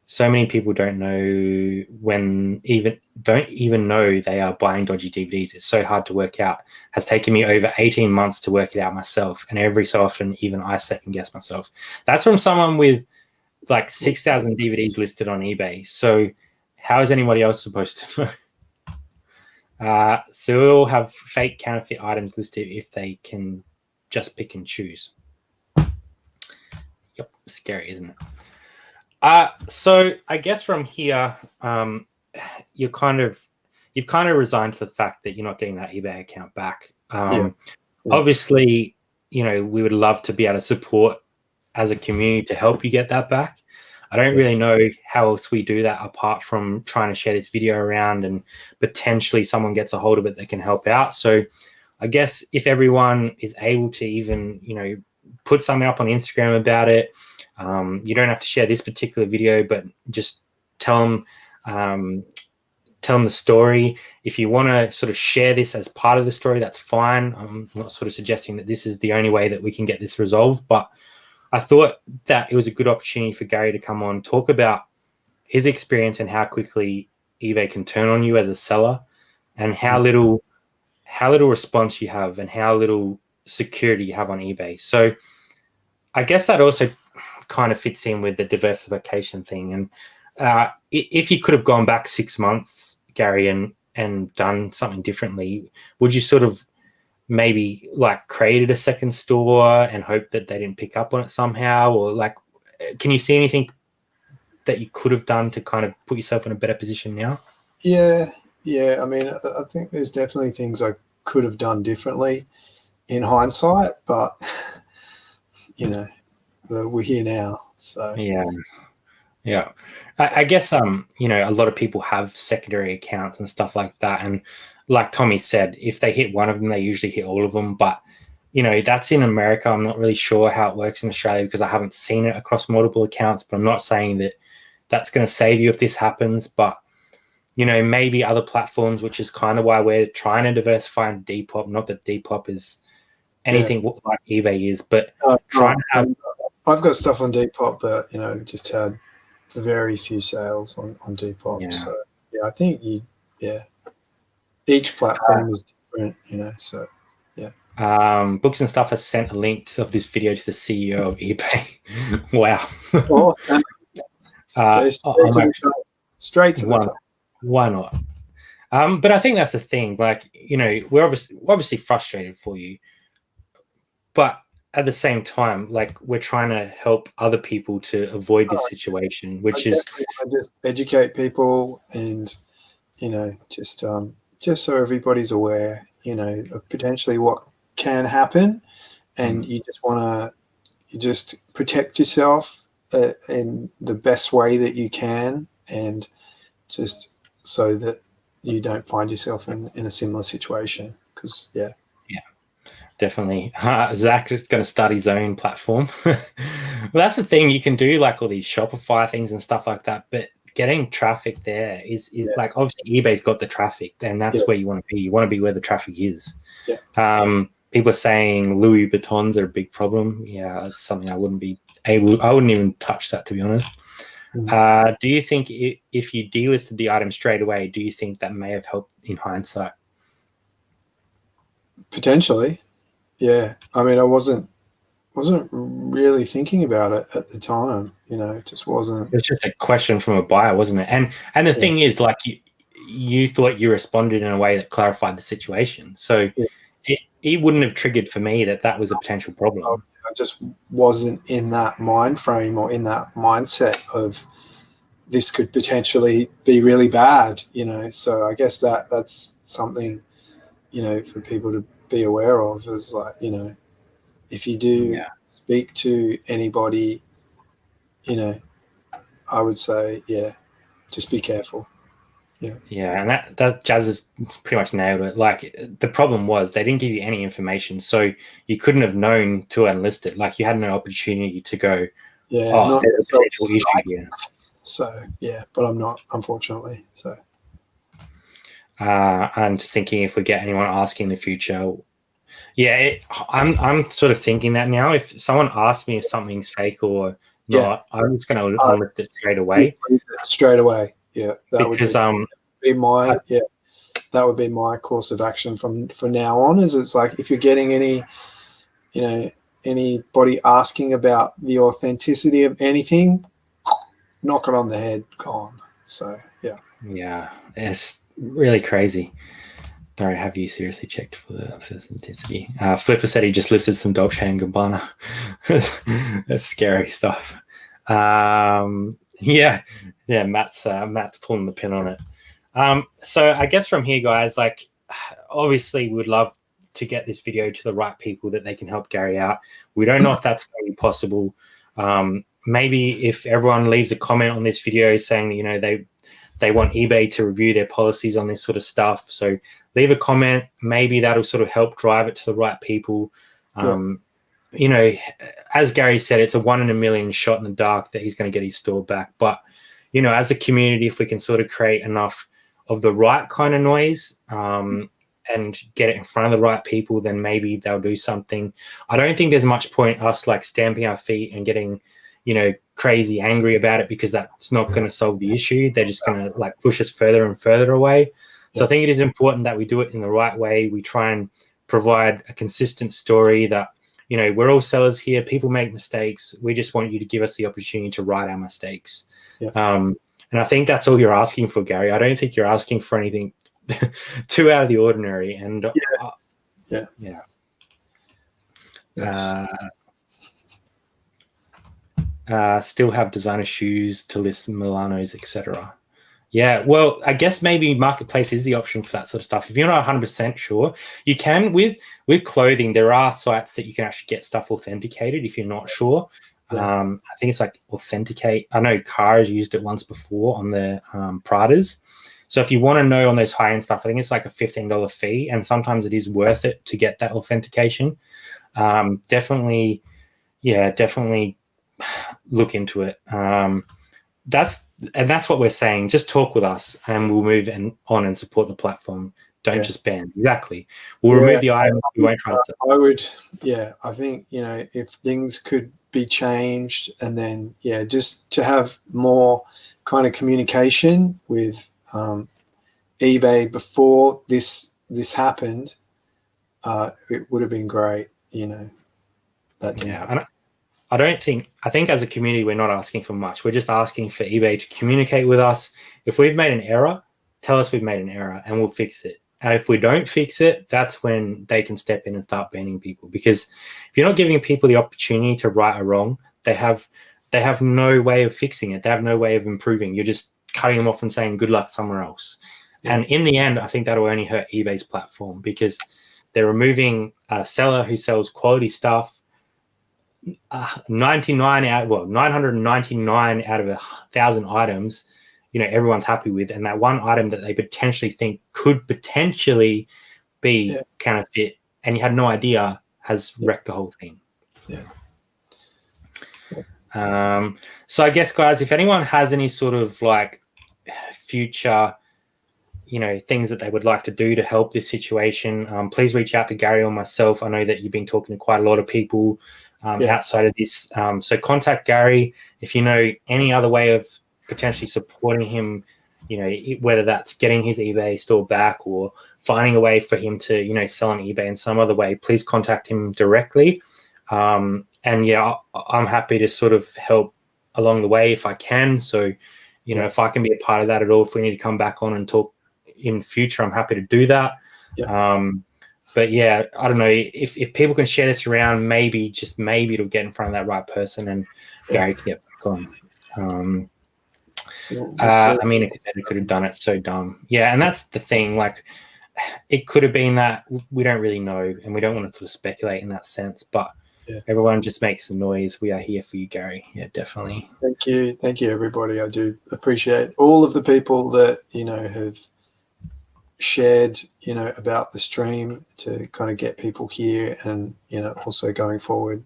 So many people don't even know they are buying dodgy DVDs. It's so hard to work out. It has taken me over 18 months to work it out myself, and every so often even I second guess myself. That's from someone with like 6,000 DVDs listed on eBay. So how is anybody else supposed to know? So we'll have fake counterfeit items listed if they can just pick and choose. Yep, scary, isn't it? So I guess from here, you've kind of resigned to the fact that you're not getting that eBay account back. Obviously, we would love to be able to support as a community to help you get that back. I don't really know how else we do that apart from trying to share this video around and potentially someone gets a hold of it that can help out. So I guess if everyone is able to even, you know, put something up on Instagram about it, you don't have to share this particular video, but just tell them the story. If you want to sort of share this as part of the story, that's fine. I'm not sort of suggesting that this is the only way that we can get this resolved, but I thought that it was a good opportunity for Gary to come on, talk about his experience and how quickly eBay can turn on you as a seller, and how little response you have and how little security you have on eBay. So I guess that also kind of fits in with the diversification thing. And if you could have gone back 6 months, Gary, and done something differently, would you sort of maybe like created a second store and hope that they didn't pick up on it somehow? Or like, can you see anything that you could have done to kind of put yourself in a better position now? Yeah. I mean, I think there's definitely things I could have done differently in hindsight, but you know, we're here now. So yeah. I guess you know, a lot of people have secondary accounts and stuff like that, and like Tommy said, if they hit one of them, they usually hit all of them. But you know, that's in America. I'm not really sure how it works in Australia because I haven't seen it across multiple accounts. But I'm not saying that that's going to save you if this happens. But you know, maybe other platforms, which is kind of why we're trying to diversify in Depop. Not that Depop is anything like eBay is, but trying to have. I've got stuff on Depop, but you know, just had very few sales on Depop. Yeah. So yeah, I think each platform is different, you know. So yeah. Books and Stuff has sent a link of this video to the CEO of eBay. Wow. Straight to the top. Why not? But I think that's the thing. Like, you know, we're obviously frustrated for you, but at the same time, like, we're trying to help other people to avoid this situation, which is just educate people, and you know, just so everybody's aware, you know, of potentially what can happen, and you just want to just protect yourself in the best way that you can, and just so that you don't find yourself in a similar situation. Because definitely. Zach is going to start his own platform. Well, that's the thing. You can do like all these Shopify things and stuff like that, but getting traffic there is like, obviously eBay's got the traffic, and that's where you want to be. You want to be where the traffic is. People are saying Louis Vuittons are a big problem. Yeah, that's something I wouldn't even touch that, to be honest. Do you think if you delisted the item straight away, do you think that may have helped in hindsight? Potentially. Yeah. I mean, I wasn't really thinking about it at the time, you know. It just wasn't. It was just a question from a buyer, wasn't it? And the thing is, like, you thought you responded in a way that clarified the situation. So it wouldn't have triggered for me that was a potential problem. I just wasn't in that mind frame or in that mindset of this could potentially be really bad, you know. So I guess that's something, you know, for people to be aware of, is like, you know, if you do speak to anybody, you know, I would say, just be careful. Yeah, and that Jazz has pretty much nailed it. Like, the problem was they didn't give you any information, so you couldn't have known to enlist it. Like, you had no opportunity to go, there's a potential issue here. So but I'm not, unfortunately. So I'm just thinking, if we get anyone asking in the future, I'm sort of thinking that now. If someone asks me if something's fake or not, I'm just going to unlift it straight away. Straight away, yeah. That would be my course of action from now on. Is it's like, if you're getting anybody asking about the authenticity of anything, knock it on the head, gone. So yeah, it's really crazy. Sorry, have you seriously checked for the authenticity? Flipper said he just listed some Dolce & Gabbana. That's scary stuff. Matt's pulling the pin on it. So I guess from here, guys, like, obviously we'd love to get this video to the right people that they can help Gary out. We don't know if that's going to be possible. Maybe if everyone leaves a comment on this video saying that, you know, they want eBay to review their policies on this sort of stuff. So leave a comment. Maybe that'll sort of help drive it to the right people. You know, as Gary said, it's a 1 in a million shot in the dark that he's going to get his store back. But, you know, as a community, if we can sort of create enough of the right kind of noise and get it in front of the right people, then maybe they'll do something. I don't think there's much point us like stamping our feet and getting, you know, crazy angry about it, because that's not going to solve the issue. They're just going to like push us further and further away. So I think it is important that we do it in the right way. We try and provide a consistent story that, you know, we're all sellers here. People make mistakes. We just want you to give us the opportunity to right our mistakes. And I think that's all you're asking for, Gary. I don't think you're asking for anything too out of the ordinary. And still have designer shoes to list Milanos, etc. Yeah, well, I guess maybe Marketplace is the option for that sort of stuff. If you're not 100% sure, you can. With clothing, there are sites that you can actually get stuff authenticated if you're not sure. I think it's like Authenticate. I know Cars used it once before on the Pradas. So if you want to know on those high-end stuff, I think it's like a $15 fee, and sometimes it is worth it to get that authentication. Definitely look into it. That's what we're saying. Just talk with us, and we'll move on and support the platform. Don't just ban. Exactly. We'll remove the items. We won't try to. I think, you know, if things could be changed, and then just to have more kind of communication with eBay before this happened, it would have been great. You know, that didn't happen. I think as a community, we're not asking for much. We're just asking for eBay to communicate with us. If we've made an error, tell us we've made an error and we'll fix it. And if we don't fix it, that's when they can step in and start banning people. Because if you're not giving people the opportunity to right a wrong, they have no way of fixing it. They have no way of improving. You're just cutting them off and saying good luck somewhere else. And in the end, I think that'll only hurt eBay's platform, because they're removing a seller who sells quality stuff. 999 out of 1,000 items, you know, everyone's happy with, and that one item that they potentially think could potentially be counterfeit, and you had no idea, has wrecked the whole thing. So I guess, guys, if anyone has any sort of like future, you know, things that they would like to do to help this situation, please reach out to Gary or myself. I know that you've been talking to quite a lot of people outside of this. So contact Gary if you know any other way of potentially supporting him, you know, whether that's getting his eBay store back or finding a way for him to, you know, sell on eBay in some other way. Please contact him directly. And I'm happy to sort of help along the way if I can. So, you know, if I can be a part of that at all, if we need to come back on and talk in future, I'm happy to do that. But yeah, I don't know if people can share this around, maybe it'll get in front of that right person and Gary can get back on. I mean, if they could have done it, so dumb. Yeah, and that's the thing. Like, it could have been that, we don't really know, and we don't want to sort of speculate in that sense. But everyone just makes some noise. We are here for you, Gary. Yeah, definitely. Thank you, everybody. I do appreciate all of the people that, you know, have shared, you know, about the stream to kind of get people here, and, you know, also going forward.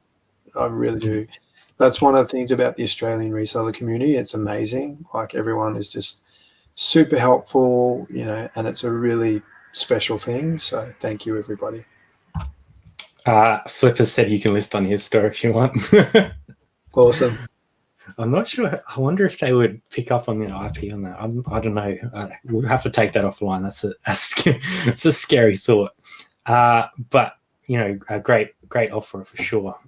I really do. That's one of the things about the Australian reseller community. It's amazing. Like, everyone is just super helpful, you know, and it's a really special thing. So thank you, everybody. Flipper said you can list on his store if you want. Awesome. I'm not sure. I wonder if they would pick up on the IP on that. I don't know. We'll have to take that offline. That's a scary thought. But, you know, a great offer for sure.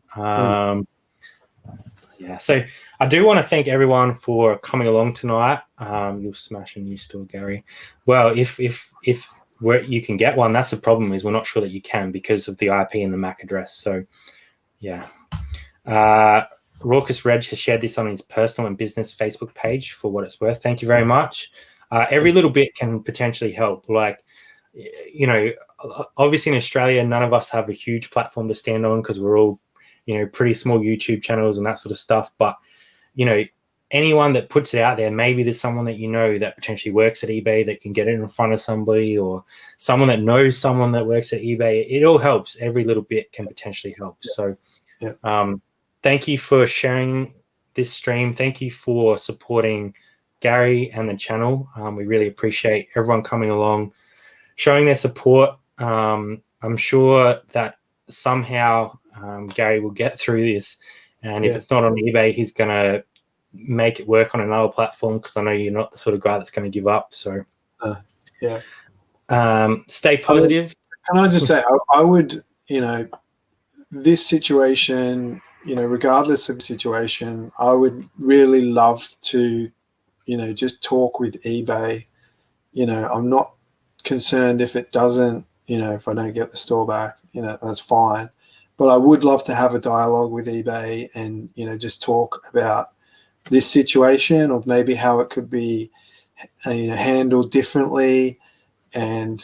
Yeah, so I do want to thank everyone for coming along tonight. You'll smash a new store, Gary. Well, if you can get one, that's the problem, is we're not sure that you can because of the IP and the MAC address. So, yeah. Raucous Reg has shared this on his personal and business Facebook page for what it's worth. Thank you very much. Every little bit can potentially help. Like, you know, obviously in Australia, none of us have a huge platform to stand on because we're all, pretty small YouTube channels and that sort of stuff. But, anyone that puts it out there, maybe there's someone that that potentially works at eBay that can get it in front of somebody, or someone that knows someone that works at eBay. It all helps. Every little bit can potentially help. So thank you for sharing this stream. Thank you for supporting Gary and the channel. We really appreciate everyone coming along, showing their support. I'm sure that somehow Gary will get through this. And if it's not on eBay, he's going to make it work on another platform, because I know you're not the sort of guy that's going to give up. So stay positive. Can I just say, I would, this situation, regardless of the situation, I would really love to, just talk with eBay. I'm not concerned if it doesn't, if I don't get the store back, that's fine. But I would love to have a dialogue with eBay and, just talk about this situation, or maybe how it could be, handled differently. And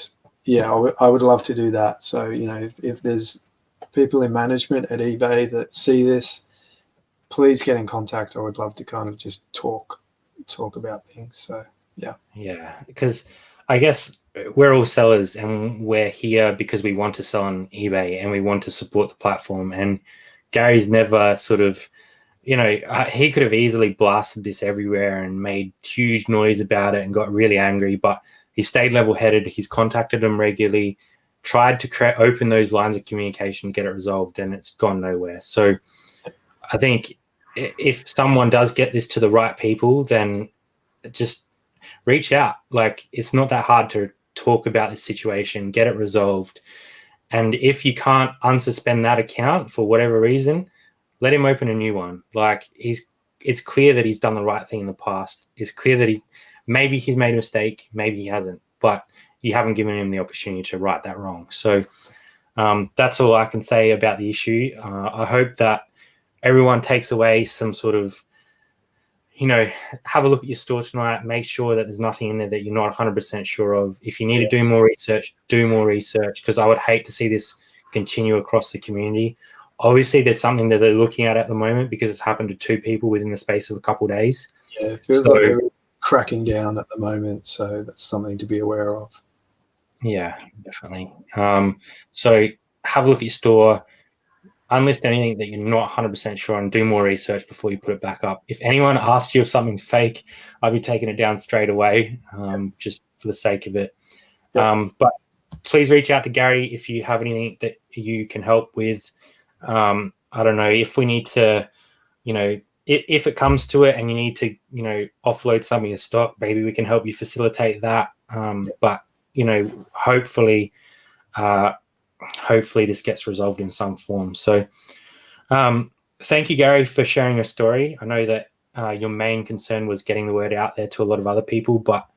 I would love to do that. So, if there's people in management at eBay that see this, please get in contact. I would love to kind of just talk about things. So, because I guess we're all sellers, and we're here because we want to sell on eBay and we want to support the platform. And Gary's never sort of, he could have easily blasted this everywhere and made huge noise about it and got really angry, but he stayed level-headed. He's contacted them regularly, tried to open those lines of communication, get it resolved, and it's gone nowhere. So I think if someone does get this to the right people, then just reach out. Like, it's not that hard to talk about this situation, get it resolved. And if you can't unsuspend that account for whatever reason, let him open a new one. Like, it's clear that he's done the right thing in the past. It's clear that maybe he's made a mistake, maybe he hasn't, but you haven't given him the opportunity to right that wrong. So that's all I can say about the issue. I hope that everyone takes away some sort of, have a look at your store tonight, make sure that there's nothing in there that you're not 100% sure of. If you need to do more research, because I would hate to see this continue across the community. Obviously, there's something that they're looking at the moment, because it's happened to 2 people within the space of a couple of days. Yeah, it feels like they're cracking down at the moment, so that's something to be aware of. Yeah, definitely. So have a look at your store, unlist anything that you're not 100% sure on, do more research before you put it back up. If anyone asks you if something's fake, I'll be taking it down straight away, just for the sake of it. But please reach out to Gary if you have anything that you can help with. I don't know if we need to, if it comes to it and you need to, offload some of your stock, maybe we can help you facilitate that. But, hopefully this gets resolved in some form. So thank you, Gary, for sharing your story. I know that your main concern was getting the word out there to a lot of other people, but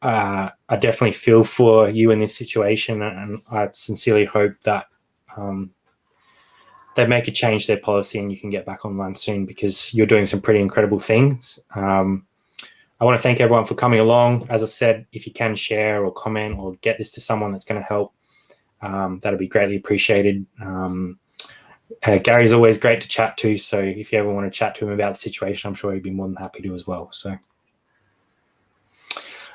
I definitely feel for you in this situation, and I sincerely hope that they make a change their policy and you can get back online soon, because you're doing some pretty incredible things. I want to thank everyone for coming along. As I said, if you can share or comment or get this to someone that's going to help, that'll be greatly appreciated. Gary's always great to chat to, so if you ever want to chat to him about the situation, I'm sure he'd be more than happy to as well. So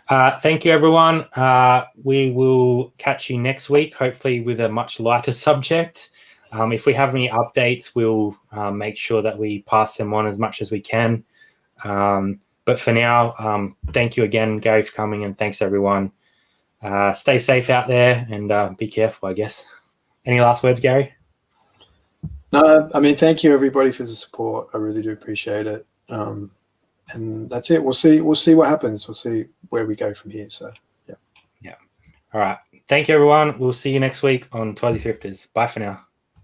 thank you, everyone. We will catch you next week, hopefully with a much lighter subject. If we have any updates, we'll make sure that we pass them on as much as we can. But for now, thank you again, Gary, for coming, and thanks, everyone. Stay safe out there and be careful, I guess. Any last words, Gary? No, I mean, thank you, everybody, for the support. I really do appreciate it. And that's it. We'll see what happens. We'll see where we go from here. So, yeah. All right. Thank you, everyone. We'll see you next week on Twizy Thrifters. Bye for now.